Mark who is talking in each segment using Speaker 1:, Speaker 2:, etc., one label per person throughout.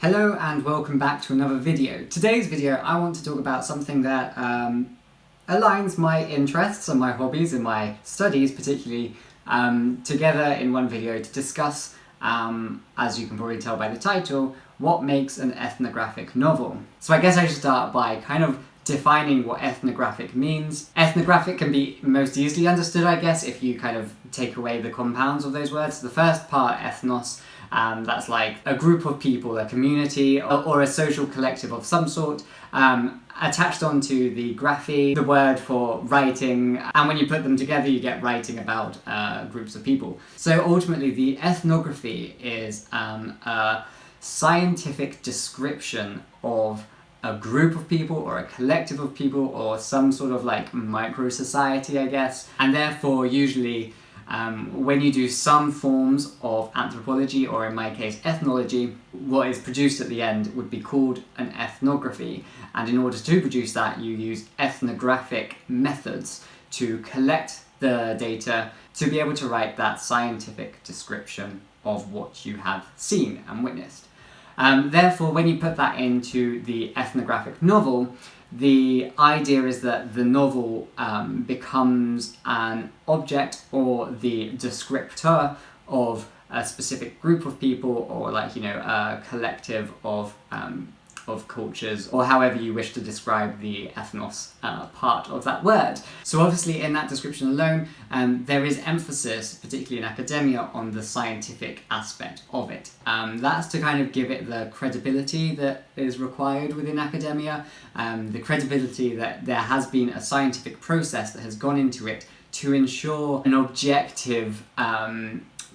Speaker 1: Hello and welcome back to another video. Today's video I want to talk about something that aligns my interests and my hobbies and my studies particularly together in one video to discuss, as you can probably tell by the title, what makes an ethnographic novel. So I guess I should start by kind of defining what ethnographic means. Ethnographic can be most easily understood, I guess, if you kind of take away the compounds of those words. The first part, ethnos, that's like a group of people, a community, or a social collective of some sort, attached onto the graphy, the word for writing, and when you put them together you get writing about groups of people. So ultimately the ethnography is a scientific description of a group of people or a collective of people or some sort of like micro-society, I guess, and therefore usually when you do some forms of anthropology, or in my case ethnology, what is produced at the end would be called an ethnography. And in order to produce that, you use ethnographic methods to collect the data to be able to write that scientific description of what you have seen and witnessed. Therefore, when you put that into the ethnographic novel, the idea is that the novel becomes an object or the descriptor of a specific group of people, or like, you know, a collective of cultures, or however you wish to describe the ethnos part of that word. So obviously in that description alone, there is emphasis, particularly in academia, on the scientific aspect of it. That's to kind of give it the credibility that is required within academia, the credibility that there has been a scientific process that has gone into it to ensure an objective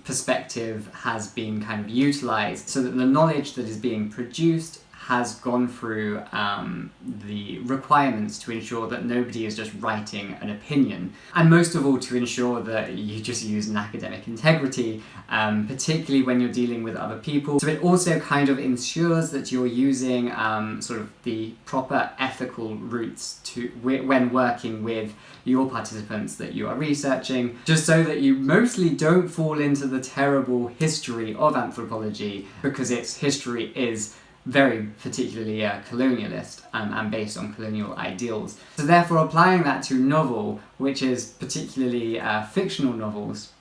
Speaker 1: perspective has been kind of utilised, so that the knowledge that is being produced has gone through the requirements to ensure that nobody is just writing an opinion, and most of all to ensure that you just use an academic integrity, particularly when you're dealing with other people. So it also kind of ensures that you're using sort of the proper ethical routes when working with your participants that you are researching, just so that you mostly don't fall into the terrible history of anthropology, because its history is very particularly colonialist and based on colonial ideals. So therefore applying that to novel, which is particularly fictional novels,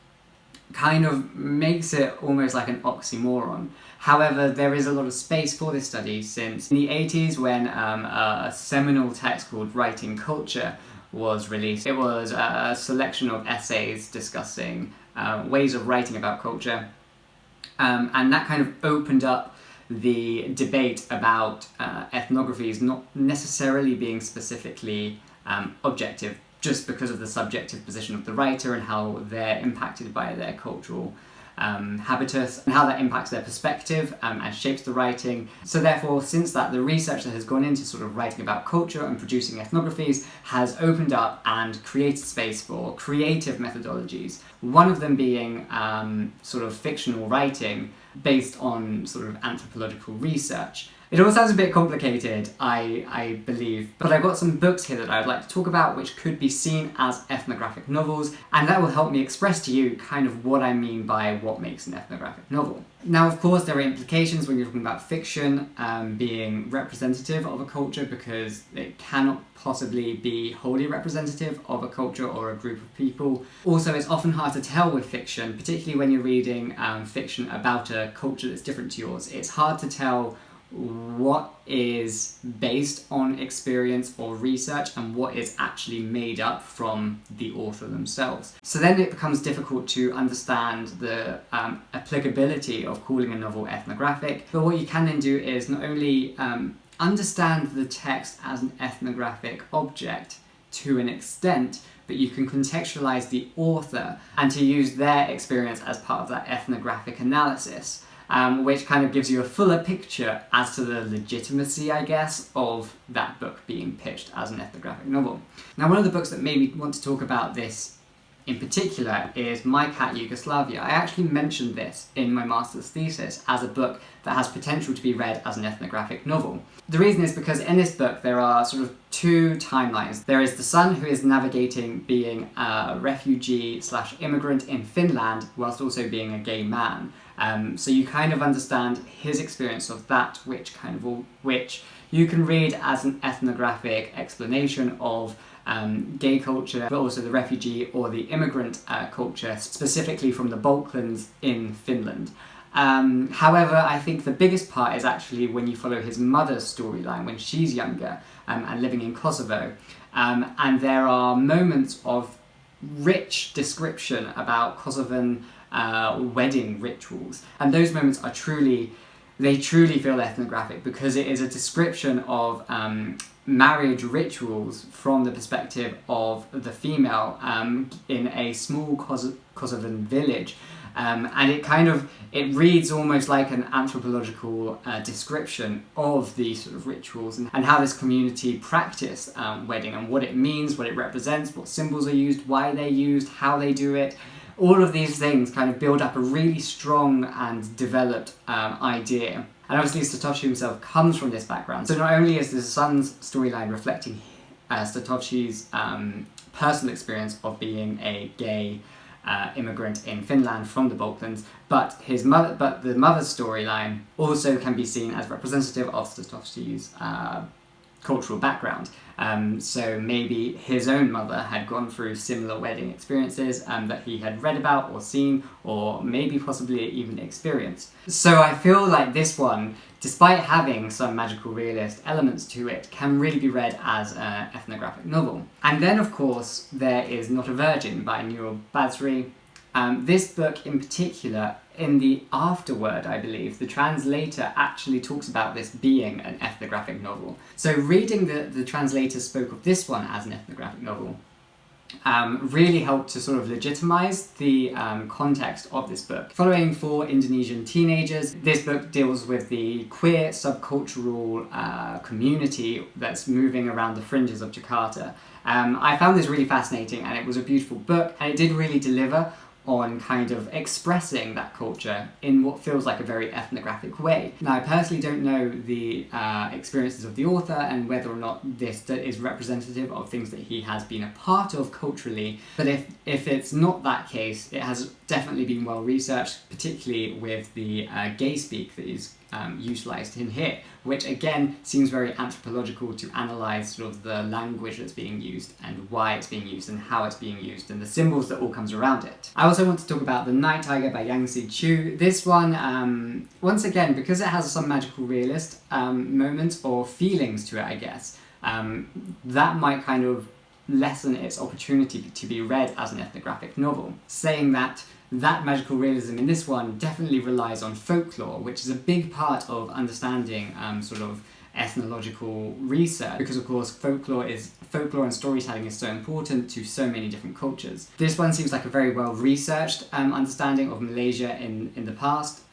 Speaker 1: kind of makes it almost like an oxymoron. However, there is a lot of space for this study, since in the 80s when a seminal text called Writing Culture was released. It was a selection of essays discussing ways of writing about culture, and that kind of opened up the debate about ethnographies not necessarily being specifically objective, just because of the subjective position of the writer and how they're impacted by their cultural habitus and how that impacts their perspective and shapes the writing. So therefore, since that, the research that has gone into sort of writing about culture and producing ethnographies has opened up and created space for creative methodologies, one of them being sort of fictional writing based on sort of anthropological research. It all sounds a bit complicated, I believe, but I've got some books here that I'd like to talk about which could be seen as ethnographic novels, and that will help me express to you kind of what I mean by what makes an ethnographic novel. Now, of course, there are implications when you're talking about fiction being representative of a culture, because it cannot possibly be wholly representative of a culture or a group of people. Also, it's often hard to tell with fiction, particularly when you're reading fiction about a culture that's different to yours. It's hard to tell what is based on experience or research and what is actually made up from the author themselves. So then it becomes difficult to understand the applicability of calling a novel ethnographic. But what you can then do is not only understand the text as an ethnographic object to an extent, but you can contextualize the author and to use their experience as part of that ethnographic analysis. Which kind of gives you a fuller picture as to the legitimacy, I guess, of that book being pitched as an ethnographic novel. Now, one of the books that made me want to talk about this in particular is My Cat Yugoslavia. I actually mentioned this in my master's thesis as a book that has potential to be read as an ethnographic novel. The reason is because in this book there are sort of two timelines. There is the son who is navigating being a refugee/immigrant in Finland whilst also being a gay man. So you kind of understand his experience of that, which you can read as an ethnographic explanation of gay culture, but also the refugee or the immigrant culture, specifically from the Balkans in Finland. However, I think the biggest part is actually when you follow his mother's storyline when she's younger and living in Kosovo. And there are moments of rich description about Kosovan wedding rituals. And those moments are truly feel ethnographic, because it is a description of marriage rituals from the perspective of the female in a small Kosovan village. And it reads almost like an anthropological description of these sort of rituals and how this community practice wedding and what it means, what it represents, what symbols are used, why they're used, how they do it. All of these things kind of build up a really strong and developed idea. And obviously Statovci himself comes from this background. So not only is the son's storyline reflecting Statovci's personal experience of being a gay immigrant in Finland from the Balkans, but the mother's storyline also can be seen as representative of Statovci's cultural background. So maybe his own mother had gone through similar wedding experiences that he had read about or seen, or maybe possibly even experienced. So I feel like this one, despite having some magical realist elements to it, can really be read as an ethnographic novel. And then of course there is Not a Virgin by Nuril Basri. This book in particular, in the afterword, I believe, the translator actually talks about this being an ethnographic novel. So reading the translator spoke of this one as an ethnographic novel really helped to sort of legitimize the context of this book. Following 4 Indonesian teenagers, this book deals with the queer subcultural community that's moving around the fringes of Jakarta. I found this really fascinating, and it was a beautiful book, and it did really deliver on kind of expressing that culture in what feels like a very ethnographic way. Now, I personally don't know the experiences of the author and whether or not this is representative of things that he has been a part of culturally, but if it's not that case, it has definitely been well researched, particularly with the gay speak that is utilised in here, which again seems very anthropological to analyse sort of the language that's being used and why it's being used and how it's being used and the symbols that all comes around it. I also want to talk about The Night Tiger by Yangsze Choo. This one, once again, because it has some magical realist moments or feelings to it, I guess, that might kind of lessen its opportunity to be read as an ethnographic novel. Saying that magical realism in this one definitely relies on folklore, which is a big part of understanding sort of ethnological research, because of course folklore and storytelling is so important to so many different cultures. This one seems like a very well researched understanding of Malaysia in the past.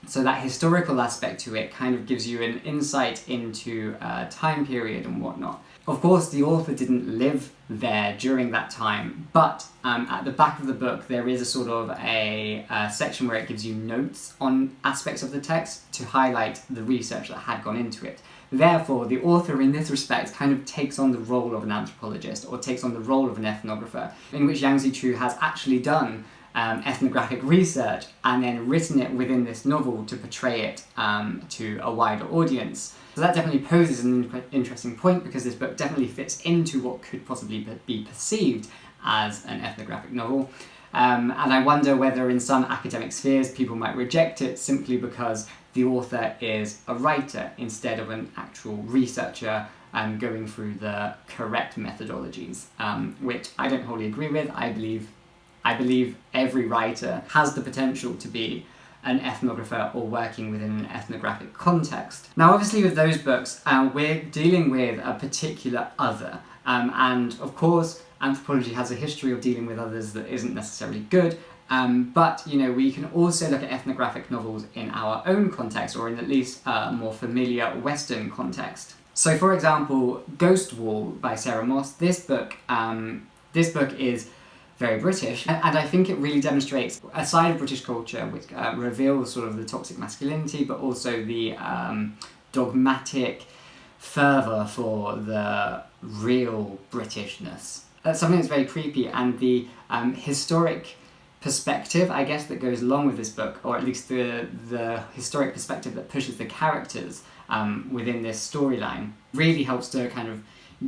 Speaker 1: So that historical aspect to it kind of gives you an insight into time period and whatnot. Of course, the author didn't live there during that time, but at the back of the book there is a sort of a section where it gives you notes on aspects of the text to highlight the research that had gone into it. Therefore, the author in this respect kind of takes on the role of an anthropologist, or takes on the role of an ethnographer, in which Yangsze Choo has actually done ethnographic research and then written it within this novel to portray it to a wider audience. So that definitely poses an interesting point, because this book definitely fits into what could possibly be perceived as an ethnographic novel. And I wonder whether in some academic spheres people might reject it simply because the author is a writer instead of an actual researcher going through the correct methodologies, which I don't wholly agree with. I believe every writer has the potential to be an ethnographer or working within an ethnographic context. Now obviously with those books we're dealing with a particular other, and of course anthropology has a history of dealing with others that isn't necessarily good, but you know, we can also look at ethnographic novels in our own context, or in at least a more familiar Western context. So for example, Ghost Wall by Sarah Moss, this book is very British, and I think it really demonstrates a side of British culture which reveals sort of the toxic masculinity, but also the dogmatic fervour for the real Britishness. That's something that's very creepy, and the historic perspective, I guess, that goes along with this book, or at least the historic perspective that pushes the characters within this storyline, really helps to kind of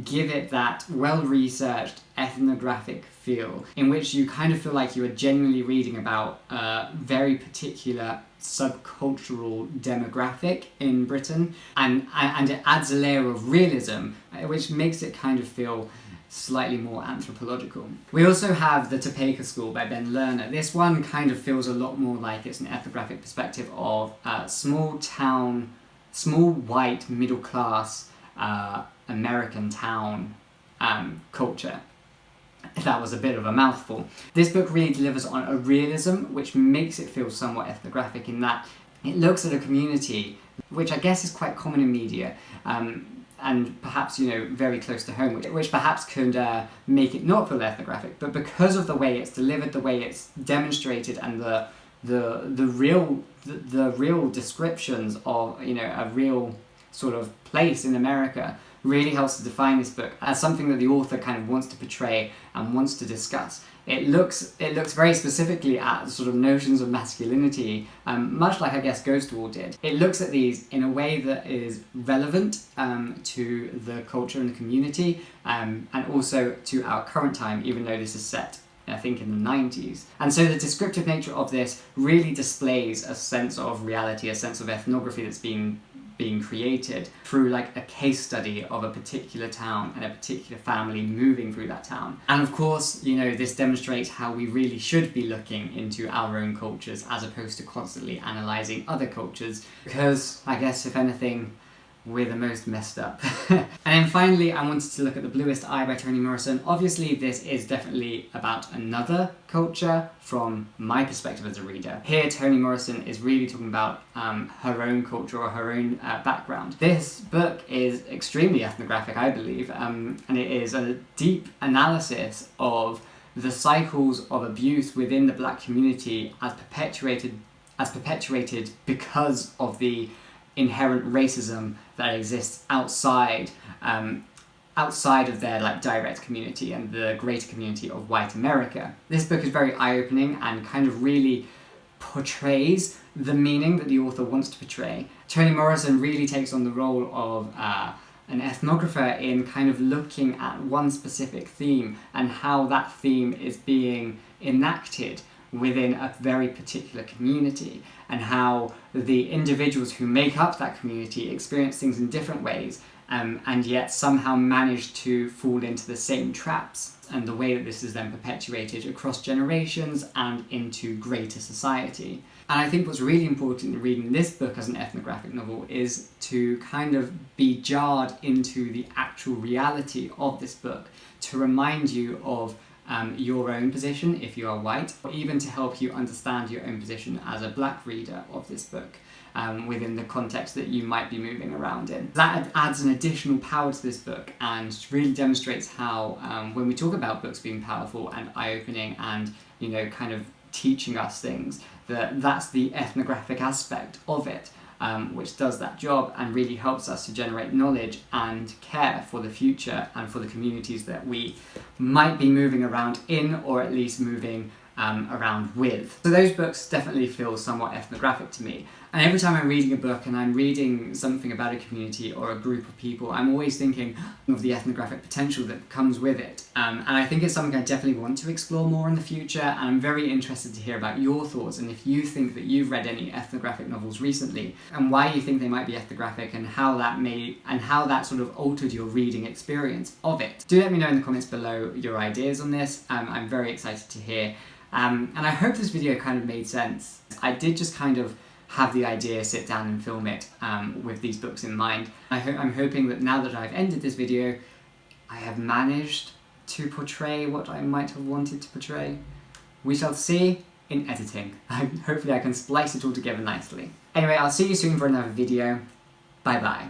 Speaker 1: give it that well-researched ethnographic feel, in which you kind of feel like you are genuinely reading about a very particular subcultural demographic in Britain, and it adds a layer of realism, which makes it kind of feel slightly more anthropological. We also have The Topeka School by Ben Lerner. This one kind of feels a lot more like it's an ethnographic perspective of small white middle class American town culture. That was a bit of a mouthful. This book really delivers on a realism which makes it feel somewhat ethnographic, in that it looks at a community which I guess is quite common in media, and perhaps, you know, very close to home, which perhaps could make it not feel ethnographic, but because of the way it's delivered, the way it's demonstrated, and the real descriptions of, you know, a real sort of place in America, really helps to define this book as something that the author kind of wants to portray and wants to discuss. It looks very specifically at sort of notions of masculinity, much like I guess Ghost War did. It looks at these in a way that is relevant to the culture and the community, and also to our current time, even though this is set, I think, in the 90s. And so the descriptive nature of this really displays a sense of reality, a sense of ethnography that's being created through like a case study of a particular town and a particular family moving through that town. And of course, you know, this demonstrates how we really should be looking into our own cultures as opposed to constantly analysing other cultures, because I guess, if anything, we're the most messed up. And then finally, I wanted to look at The Bluest Eye by Toni Morrison. Obviously, this is definitely about another culture from my perspective as a reader. Here, Toni Morrison is really talking about her own culture or her own background. This book is extremely ethnographic, I believe, and it is a deep analysis of the cycles of abuse within the black community as perpetuated because of the inherent racism that exists outside of their like direct community and the greater community of white America. This book is very eye-opening and kind of really portrays the meaning that the author wants to portray. Toni Morrison really takes on the role of an ethnographer in kind of looking at one specific theme and how that theme is being enacted within a very particular community, and how the individuals who make up that community experience things in different ways, and yet somehow manage to fall into the same traps, and the way that this is then perpetuated across generations and into greater society. And I think what's really important in reading this book as an ethnographic novel is to kind of be jarred into the actual reality of this book, to remind you of your own position if you are white, or even to help you understand your own position as a black reader of this book within the context that you might be moving around in. That adds an additional power to this book and really demonstrates how when we talk about books being powerful and eye-opening and, you know, kind of teaching us things, that's the ethnographic aspect of it. Which does that job and really helps us to generate knowledge and care for the future and for the communities that we might be moving around in, or at least moving around with. So those books definitely feel somewhat ethnographic to me. And every time I'm reading a book and I'm reading something about a community or a group of people, I'm always thinking of the ethnographic potential that comes with it. And I think it's something I definitely want to explore more in the future, and I'm very interested to hear about your thoughts, and if you think that you've read any ethnographic novels recently, and why you think they might be ethnographic, and how that sort of altered your reading experience of it. Do let me know in the comments below your ideas on this. I'm very excited to hear. And I hope this video kind of made sense. I did just kind of have the idea, sit down and film it with these books in mind. I'm hoping that now that I've ended this video, I have managed to portray what I might have wanted to portray. We shall see in editing. Hopefully I can splice it all together nicely. Anyway, I'll see you soon for another video. Bye bye.